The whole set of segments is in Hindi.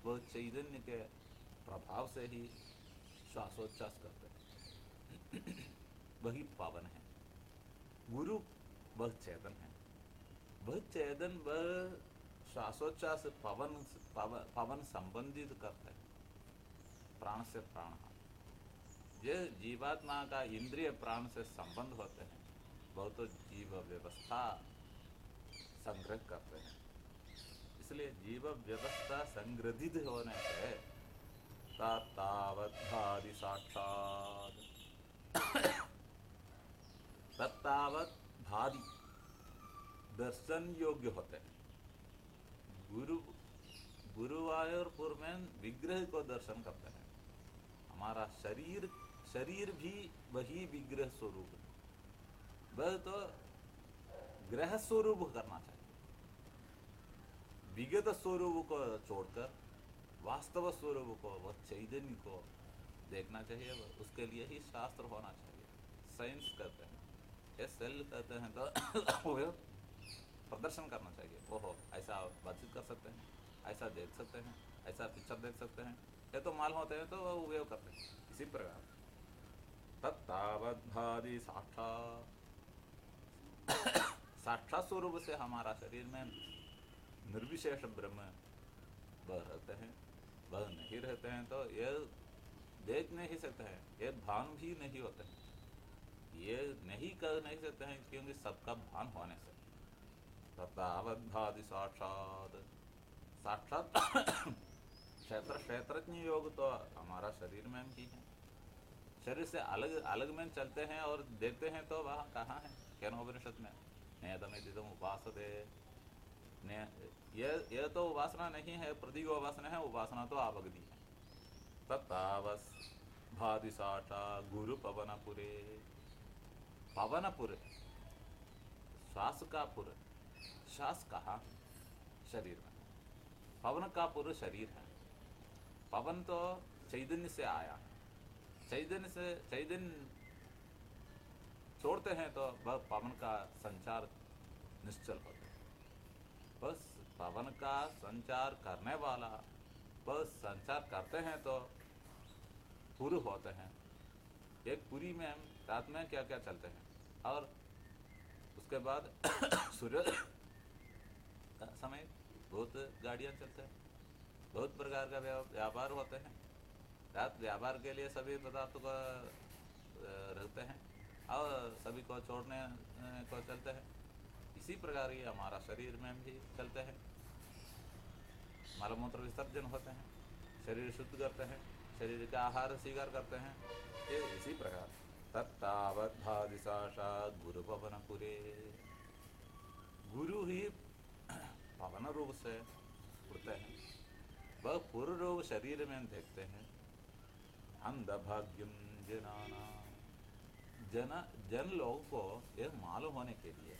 वह चैतन्य के प्रभाव से ही श्वासोच्छ्वास करते हैं। वही पावन है। गुरु वह चेतन है। वह चेतन वह श्वासोच्छ्वास पवन संबंधित करते हैं, प्राण से प्राण। ये जीवात्मा का इंद्रिय प्राण से संबंध होते हैं, वह तो जीव व्यवस्था संग्रह करते हैं। इसलिए जीव व्यवस्था संग्रहित होने से तत्तावत् भाति साक्षात्, तत्तावत् भाति दर्शन योग्य होते हैं। गुरुवायूरपुर में विग्रह को दर्शन करते हैं। हमारा शरीर भी वही विग्रह स्वरूप है। वह तो ग्रह स्वरूप करना चाहिए। विगत स्वरूप को छोड़कर वास्तव स्वरूप को, वह चैतन्य को देखना चाहिए। उसके लिए ही शास्त्र होना चाहिए। साइंस कहते हैं, ये सेल कहते हैं, तो वो प्रदर्शन करना चाहिए। ओहो, ऐसा बातचीत कर सकते हैं, ऐसा देख सकते हैं, ऐसा पिक्चर देख सकते हैं, ये तो मालूम होते हैं तो वह उपयोग करते हैं। इसी प्रकार तत्तावत् भाति साक्षात्, साक्षात स्वरूप से हमारा शरीर में निर्विशेष ब्रह्म वह रहते हैं। वह नहीं रहते हैं तो ये देख नहीं सकते हैं, ये भान भी नहीं होते हैं। ये नहीं कर नहीं सकते हैं क्योंकि सबका भान होने से। तत्तावत् भाति साक्षात्, साक्षात क्षेत्रज्ञ योग तो हमारा शरीर में ही है। शरीर से अलग अलग में चलते हैं और देखते हैं तो वह कहाँ है? केनोपनिषद में नेदमिदं उपासते। यह तो उपासना नहीं है, प्रतीक उपासना है। उपासना तो आवगति है। तत्तावत् भाति साक्षात् गुरु पवनपुरे। पवनपुर, श्वास का पुर। श्वास कहाँ? शरीर में। पवन का पुर शरीर है। पवन तो चैतन्य से आया। चैतन्य छोड़ते हैं तो वह पवन का संचार निश्चल होता है। बस पवन का संचार करने वाला, बस संचार करते हैं तो पुर होते हैं। एक पुरी में रात में क्या क्या चलते हैं, और उसके बाद सूर्य का समय बहुत गाड़ियाँ चलते हैं, बहुत प्रकार का व्यापार होते हैं। रात व्यापार के लिए सभी पदार्थ को रहते हैं और सभी को छोड़ने को चलते हैं। इसी प्रकार ये हमारा शरीर में भी चलते हैं। मलमूत्र विसर्जन होते हैं, शरीर शुद्ध करते हैं, शरीर का आहार स्वीकार करते हैं। ये इसी प्रकार तत्तावत् भाति साक्षात् गुरु पवनपुरे। गुरु ही पवन रूप से उड़ते हैं, वह पूर्व रूप शरीर में देखते हैं। अंधभाग्यम जनाना, जन लोगों को यह मालूम होने के लिए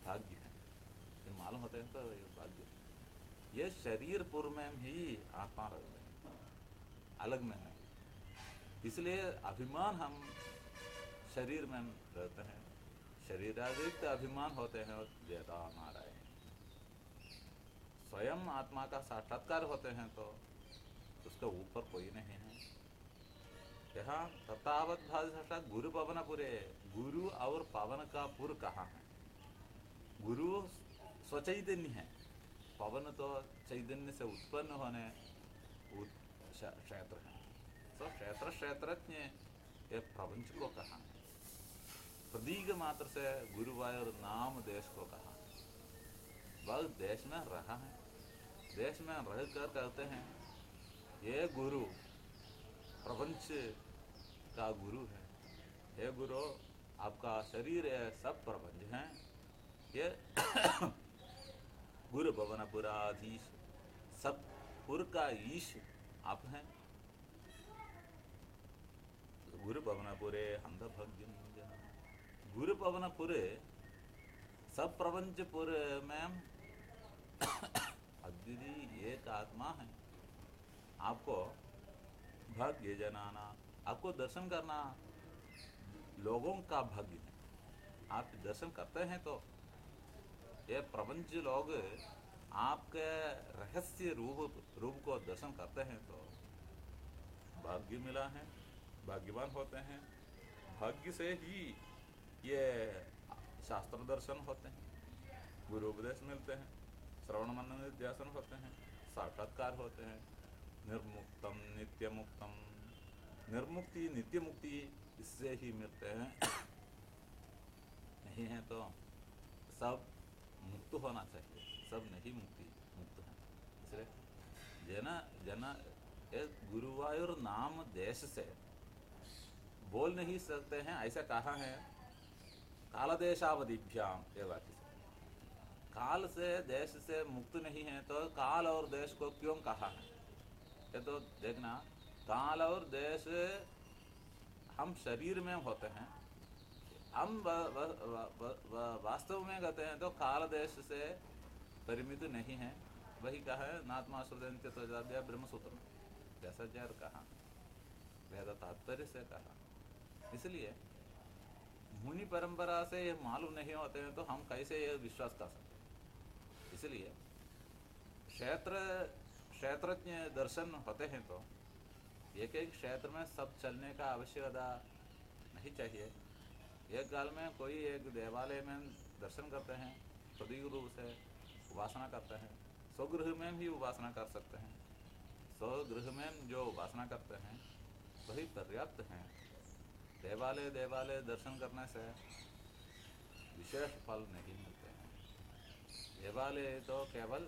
भाग्य है। ये मालूम होते हैं तो ये भाग्य। ये शरीर पूर्व में ही आत्मा रहते हैं, अलग में नहीं। इसलिए अभिमान हम शरीर में रहते हैं, शरीराधिक अभिमान होते हैं और ज्यादा हमारा है। स्वयं आत्मा का साक्षात्कार होते हैं तो उसके ऊपर कोई नहीं है। यहाँ तत्तावत् भाति साक्षात् गुरु पवनपुरे। गुरु और पवन का पुर कहाँ है? गुरु स्वचैतन्य है, पवन तो चैतन्य से उत्पन्न होने क्षेत्र है। तो क्षेत्रज्ञ ये प्रपंच को कहा, प्रतीक मात्र से गुरुवायूर नाम देश को कहा। वह देश में रहा है, देश में रहकर कहते हैं ये गुरु प्रपंच का गुरु है। हे गुरु, आपका शरीर है, सब प्रपंच हैं। ये गुरु भवनपुराधीश, सब पुर का ईश आप हैं। गुरु पवनपुरे अंधभाग्यम जना। गुरु पवनपुरे सब प्रपंचपुर में अद्वितीय एक आत्मा है। आपको भाग्य जनाना, आपको दर्शन करना लोगों का भाग्य है। आप दर्शन करते हैं तो ये प्रपंच लोग आपके रहस्य रूप को दर्शन करते हैं तो भाग्य मिला है, भाग्यवान होते हैं। भाग्य से ही ये शास्त्र दर्शन होते हैं, गुरु उपदेश मिलते हैं, श्रवण मनन निध्यासन होते हैं, साक्षात्कार होते हैं। निर्मुक्तम नित्य मुक्तम, निर्मुक्ति नित्य मुक्ति इससे ही मिलते हैं। नहीं है तो सब मुक्त होना चाहिए, सब नहीं मुक्त है। इसलिए जन जन ये गुरुवायूर नाम देश से बोल नहीं सकते हैं, ऐसा कहा है कालदेशावधिभ्याम ये वाक्य से। काल से देश से मुक्त नहीं है तो काल और देश को क्यों कहा है? ये तो देखना, काल और देश हम शरीर में होते हैं, हम वास्तव में कहते हैं तो काल देश से परिमित नहीं है। वही कहा है नात्मा श्रुदंत्य त्वजाभ्या ब्रह्म सूत्र में, जैसा जैर कहा, वेद तात्पर्य से कहा। इसलिए मुनि परंपरा से ये मालूम नहीं होते हैं तो हम कैसे ये विश्वास कर सकते हैं? इसलिए क्षेत्रज्ञ दर्शन होते हैं तो एक एक क्षेत्र में सब चलने का आवश्यकता नहीं चाहिए। एक काल में कोई एक देवालय में दर्शन करते हैं, प्रदीप रूप से उपासना करते हैं, स्वगृह में भी उपासना कर सकते हैं। स्वगृह में जो उपासना करते हैं वही पर्याप्त हैं। देवालय दर्शन करने से विशेष फल नहीं मिलते हैं। देवालय तो केवल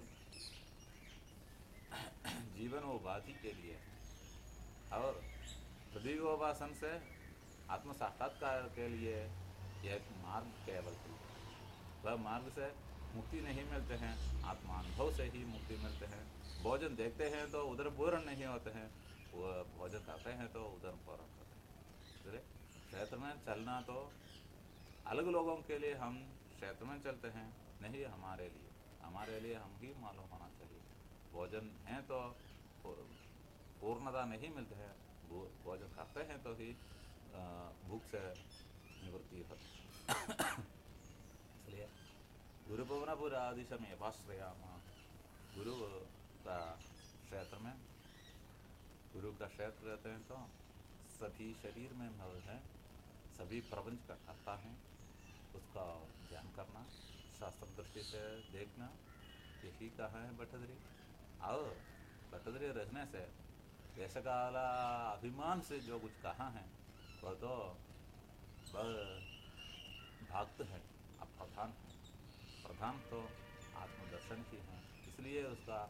जीवन उपाधि के लिए, और प्रदीपोपासन से आत्म साक्षात्कार के लिए एक मार्ग केवल है। वह मार्ग से मुक्ति नहीं मिलते हैं, आत्मानुभव से ही मुक्ति मिलते हैं। भोजन देखते हैं तो उधर पूर्ण नहीं होते हैं, वह भोजन करते हैं तो उधर पूर्ण होते हैं। इसलिए क्षेत्र में चलना तो अलग लोगों के लिए हम क्षेत्र में चलते हैं, नहीं हमारे लिए हम ही मालूम होना चाहिए। भोजन है तो पूर्णता नहीं मिलते हैं, भोजन करते हैं तो ही भूख से निवृत्ति होती है। इसलिए गुरु पवनपुर आदि समय पाश्रयामा, गुरु का क्षेत्र में, गुरु का क्षेत्र रहते हैं तो सभी शरीर में मल है, सभी प्रपंच का करता है, उसका ध्यान करना, शास्त्र दृष्टि से देखना, यही कहा है भट्टद्री। और भट्टद्री रहने से देशकाला अभिमान से जो कुछ कहा है वह तो वह भक्त है, अब प्रधान तो आत्मदर्शन ही है। इसलिए उसका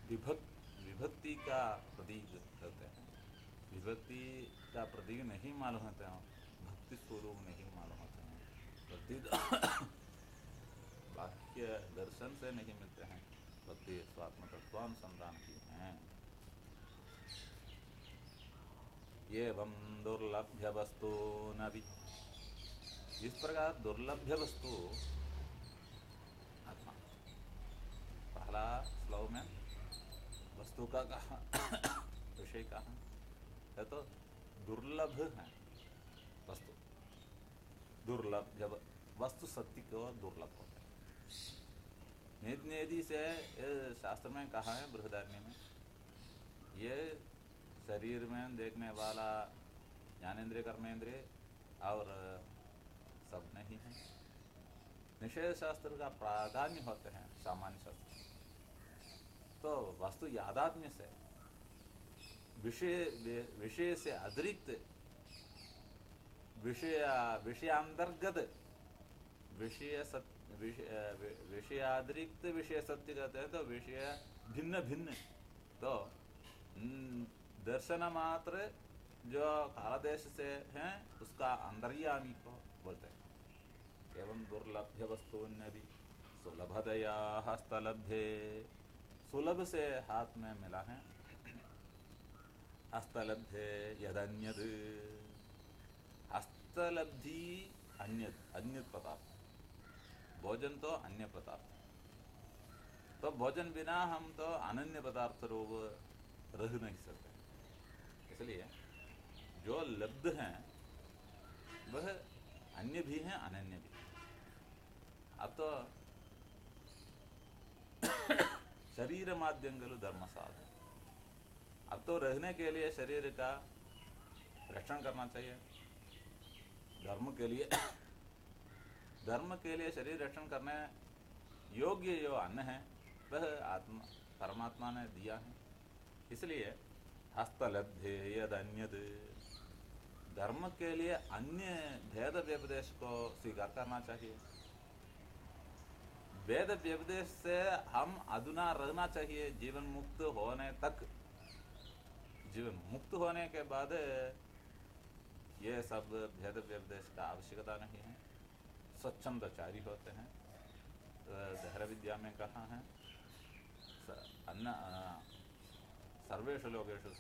विभक्ति का प्रतीक करते हैं। विभक्ति का प्रतीक नहीं मालूम होते हैं, भक्ति स्वरूप नहीं मालूम होते हैं। भक्ति वाक्य दर्शन से नहीं मिलते हैं, भक्ति स्वात्म तत्वानुसंधान की हैं। एवं दुर्लभ्य वस्तु नभि, इस प्रकार दुर्लभ्य वस्तु आत्मा। पहला श्लोक में वस्तु का कहा, विषय कहा है तो दुर्लभ है वस्तु। दुर्लभ, जब वस्तु सत्य को दुर्लभ होता है। नेति नेति से शास्त्र में कहा है बृहदारण्य में, ये शरीर में देखने वाला ज्ञानेंद्रिय कर्मेंद्रिय और सब नहीं है। निषेध शास्त्र का प्राधान्य होते हैं सामान्य शास्त्र। तो वस्तु यादात्म्य से विषय से अतिरिक्त विषयांतर्गत विषयातिरिक्त विषय सत्य कहते हैं। तो विषय भिन्न भिन्न, तो दर्शन मात्र जो कालदेश से हैं उसका अंतर्यामी को बोलते हैं। एवं दुर्लभ्य वस्तुन्य भी सुलभदया हस्तलब्धे, सुलभ से हाथ में मिला है। हस्तलब्धे यदन्यद, हस्तलब्धि अन्यत पदार्थ, भोजन तो अन्य पदार्थ। तो भोजन बिना हम तो अनन्य पदार्थ रूप रह नहीं सकते। इसलिए जो लब्ध हैं वह अन्य भी हैं, अनन्य भी। अब तो शरीर माध्यंगलु धर्म साधन। अब तो रहने के लिए शरीर का रक्षण करना चाहिए। धर्म के लिए धर्म के लिए शरीर रक्षण करने योग्य जो अन्न है वह आत्मा परमात्मा ने दिया है। इसलिए हस्तलब्धे यदन्यद, धर्म के लिए अन्य भेद व्यपदेश को स्वीकार करना चाहिए। वेद व्यपदेश से हम अधुना रहना चाहिए जीवन मुक्त होने तक। जीवन मुक्त होने के बाद ये सब भेद व्यपदेश का आवश्यकता नहीं है। स्वच्छंदचारी होते हैं। दहर विद्या में कहा है अन्न सर्वेषु लोकेषु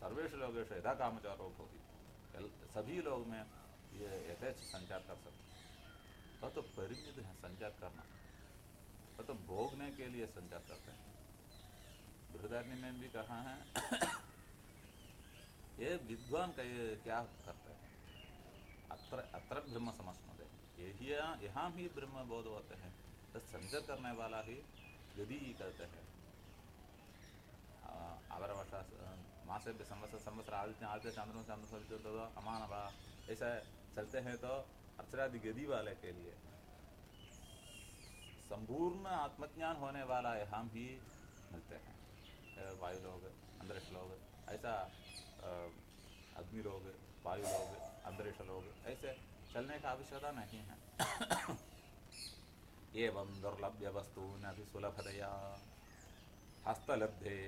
सर्वेषु लोकेषु यथा कामचारो भवति। सभी लोग में ये यथेच्छ संचार कर सकते हैं। वह तो परिमित है संचार करना, वह तो भोगने के लिए संचार करते हैं। बृहदारण्य में भी कहा है ये विद्वान का ये क्या करते हैं, अत्र ब्रह्म समस्मते, यहाँ ही ब्रह्म बोध होते हैं। तो संचार करने वाला ही यदि करते हैं। अवरवर्ष मासे संवत्सर आदित्य चांद्र अमानवा ऐसा चलते हैं। तो अर्चरादि गति वाले के लिए संपूर्ण आत्मज्ञान होने वाला यहाँ भी मिलते हैं। वायु लोग, अंतरिक्ष लोग, ऐसा अग्नि लोग, वायु लोग, अंतरिक्ष लोग, ऐसे चलने का आवश्यकता नहीं है। एवं दुर्लभ्य वस्तून अभी सुलभतया हस्तलब्धे,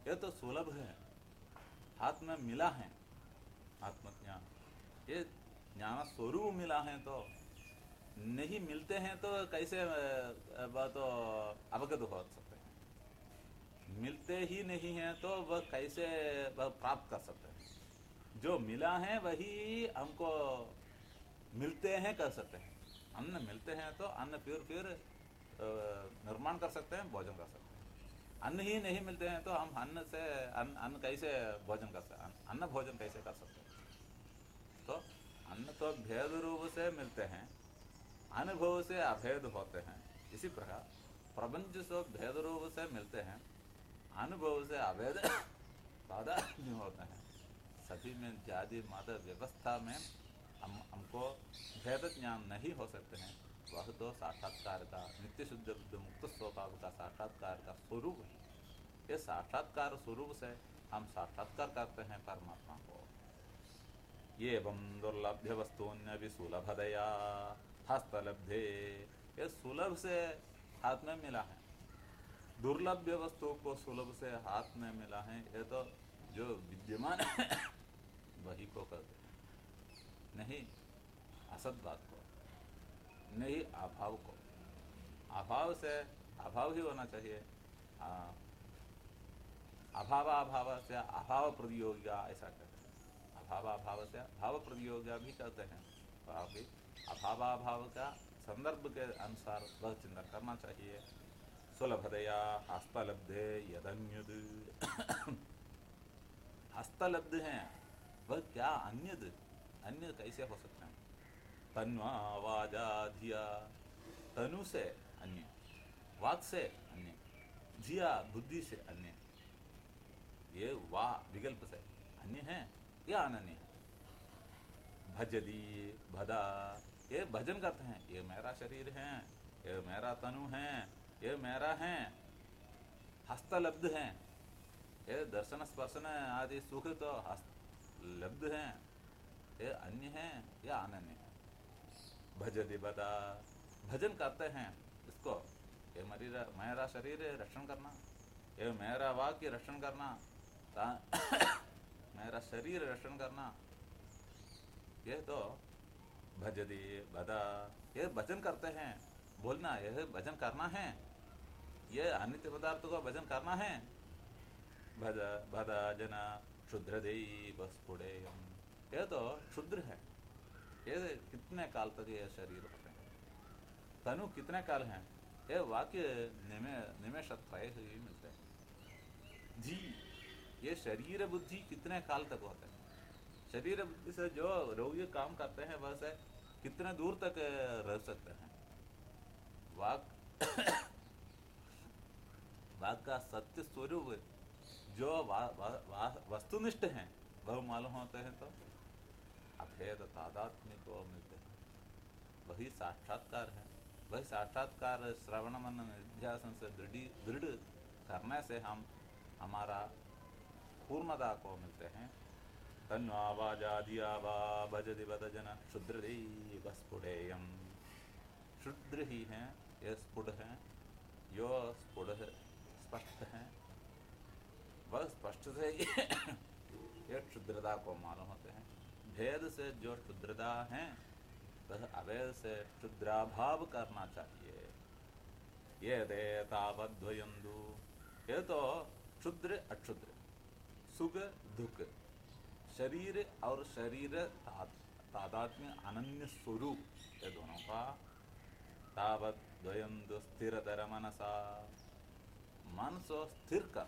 ये तो सुलभ है, हाथ में मिला है आत्मज्ञान। ये ज्ञान स्वरूप मिला है, तो नहीं मिलते हैं तो कैसे वह तो अवगत हो सकते हैं। मिलते ही नहीं है तो वह कैसे वह प्राप्त कर सकते हैं। जो मिला है वही हमको मिलते हैं कर सकते हैं। अन्न मिलते हैं तो अन्न फिर निर्माण कर सकते हैं, भोजन कर सकते हैं। अन्न ही नहीं मिलते हैं तो हम अन्न से अन्न कैसे भोजन कर सकते हैं, अन्न भोजन कैसे कर सकते हैं। तो अन्न तो भेद रूप से मिलते हैं, अनुभव से अभेद होते हैं। इसी प्रकार प्रपंच से भेद रूप से मिलते हैं, अनुभव से अभेद बाधा नहीं होते हैं। सभी में जाति मत व्यवस्था में हमको भेद ज्ञान नहीं हो सकते हैं। वह तो साक्षात्कार का नित्य शुद्ध बुद्ध मुक्त स्वभाव का साक्षात्कार का स्वरूप है। ये साक्षात्कार स्वरूप से हम साक्षात्कार करते हैं परमात्मा को। ये एवं दुर्लभ्य वस्तुन्य भी सुलभदया हस्तलब्धे, ये सुलभ से हाथ में मिला है। दुर्लभ्य वस्तु को सुलभ से हाथ में मिला है, ये तो जो विद्यमान है वही को करते हैं, नहीं असत बात को, नहीं अभाव को। अभाव से अभाव ही होना चाहिए। अभाव से अभाव प्रतियोगिता ऐसा कहते हैं। अभाव से भाव प्रतियोगिता भी कहते हैं। भी अभाव का संदर्भ के अनुसार वह चिंतन करना चाहिए। सुलभदया हस्तलब्धे यदन्यद, हस्तलब्ध हैं वह क्या अन्यद, अन्य कैसे हो सकते हैं। तन्वा वाजा धिया, तनु से अन्य, वाक से अन्य, धिया बुद्धि से अन्य। ये वा विकल्प से अन्य है या अनन्य है। भजदी भदा, ये भजन करते हैं, ये मेरा शरीर है, ये मेरा तनु है, ये मेरा है। हस्तलब्ध हैं, ये दर्शन स्पर्शन आदि सुख तो हस्तलब्ध हैं, ये अन्य है या अनन्य है। भजदी भदा, भजन करते हैं इसको, ये मेरा शरीर है रक्षण करना, ये मेरा वाक्य रक्षण करना, मेरा शरीर रक्षण करना, ये तो भजदी भदा, ये भजन करते हैं। बोलना यह भजन करना है, ये अनित्य पदार्थ को भजन करना है। भदा भदा जना क्षुद्रदेव स्फुटेयम, ये तो क्षुद्र है। ये कितने काल तक ये शरीर होते हैं, तनु कितने काल हैं, ये वाक्य निमेषत्रय ही मिलते हैं। जी, ये शरीर बुद्धि कितने काल तक होते हैं। शरीर बुद्धि से जो रोगी काम करते हैं वह से कितने दूर तक रह सकते हैं। वाक वाक का सत्य स्वरूप जो वस्तुनिष्ठ हैं वह मालूम होते हैं तो अभेद तादात्म्य को मिलते हैं, वही साक्षात्कार है। वही साक्षात्कार श्रवण मनन निध्यासन से दृढ़ करने से हम हमारा पूर्णता को मिलते हैं। तन्वावाजादिया वा भजति बदजन क्षुद्रदैव स्फुटेयम्। क्षुद्र ही हैं, ये स्फुट हैं, यो स्फुट स्पष्ट हैं, वह स्पष्ट से ये क्षुद्रता को मालूम होते हैं। भेद से जो क्षुद्रता हैं वह अभेद से क्षुद्राभाव करना चाहिए। ये दे तावद्वयंदु, ये तो क्षुद्र अक्षुद्र, सुख दुख, शरीर और शरीर तादात्म्य अनन्य स्वरूप, ये दोनों का तावद्वयंदु स्थिरतर मनसा, मन को स्थिर कर।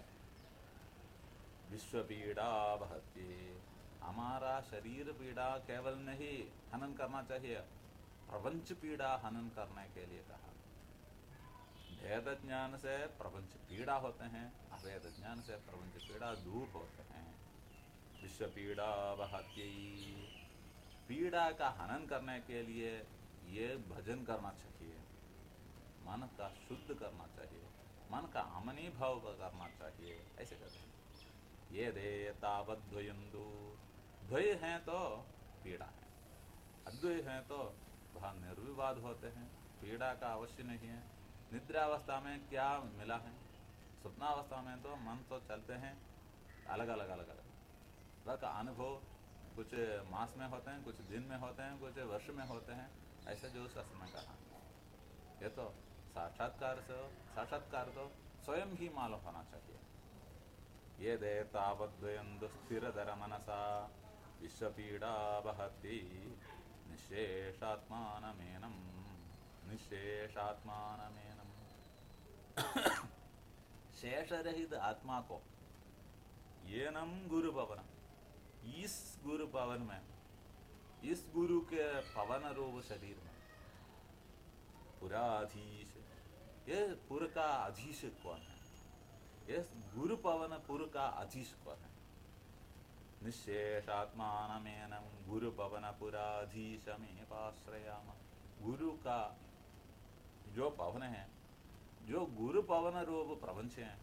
विश्व पीड़ा बहती, हमारा शरीर पीड़ा केवल नहीं हनन करना चाहिए, प्रपंच पीड़ा हनन करने के लिए कहा। भेद ज्ञान से प्रपंच पीड़ा होते हैं, अभेद ज्ञान से प्रपंच पीड़ा दूर होते हैं। विश्व पीड़ा बहती, पीड़ा का हनन करने के लिए ये भजन करना चाहिए, मन का शुद्ध करना चाहिए, मन का अमनी भाव करना चाहिए, ऐसे करते हैं। ये दे तावद्वयंदु, द्वय हैं तो पीड़ा है, अद्वय हैं तो वह निर्विवाद होते हैं, पीड़ा का अवश्य नहीं है। निद्रावस्था में क्या मिला है, स्वप्नावस्था में तो मन तो चलते हैं अलग अलग अलग अलग, वह का अनुभव कुछ मास में होते हैं, कुछ दिन में होते हैं, कुछ वर्ष में होते हैं, ऐसे जो शास्त्र में कहा। ये तो साक्षात्कार तो स्वयं ही मालूम होना चाहिए। ये दे तावद्वयंदु स्थिरतर मनसा विश्वपीड़ा बहती निःशेषात्मानमेनं निःशेषात्मानमेनं। शेष रहित आत्मा को येनम गुरु पवन, इस गुरु पवन में, इस गुरु के पवन रूप शरीर में पुराधीश, ये पुर का अधीश कौन है? ये गुरु पवन पुर का अधीश कौन है? निःशेषात्मानमेनं गुरु पवन पुराधीशमेवाश्रयाम। गुरु का जो पवन है, जो गुरु पवन रूप प्रपंच है,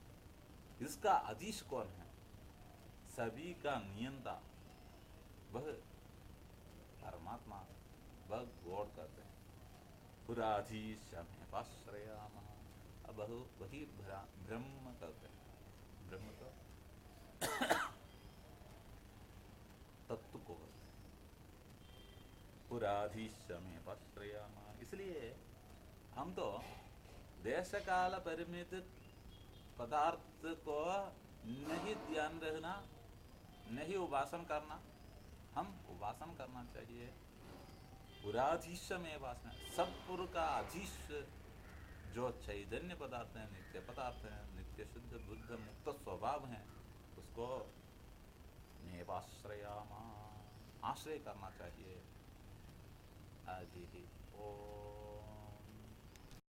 इसका अधीश कौन है? सभी का नियंता वह परमात्मा, वह गौड़ करते हैं। पुराधीशमेवाश्रयाम, अब वही ब्रह्म करते हैं, ब्रह्म को तत्व को पुराधीशमेवाश्रयाम। इसलिए हम तो देश काल परिमित पदार्थ को नहीं ध्यान रखना, नहीं उपासन करना, हम उपासन करना चाहिए पुराधीश में वासना। सब पुर का अधीश जो चैतन्य पदार्थ है, नित्य पदार्थ है, नित्य शुद्ध बुद्ध मुक्त स्वभाव है, उसको मेवाश्रयामा, आश्रय करना चाहिए। आदि ही। ओम।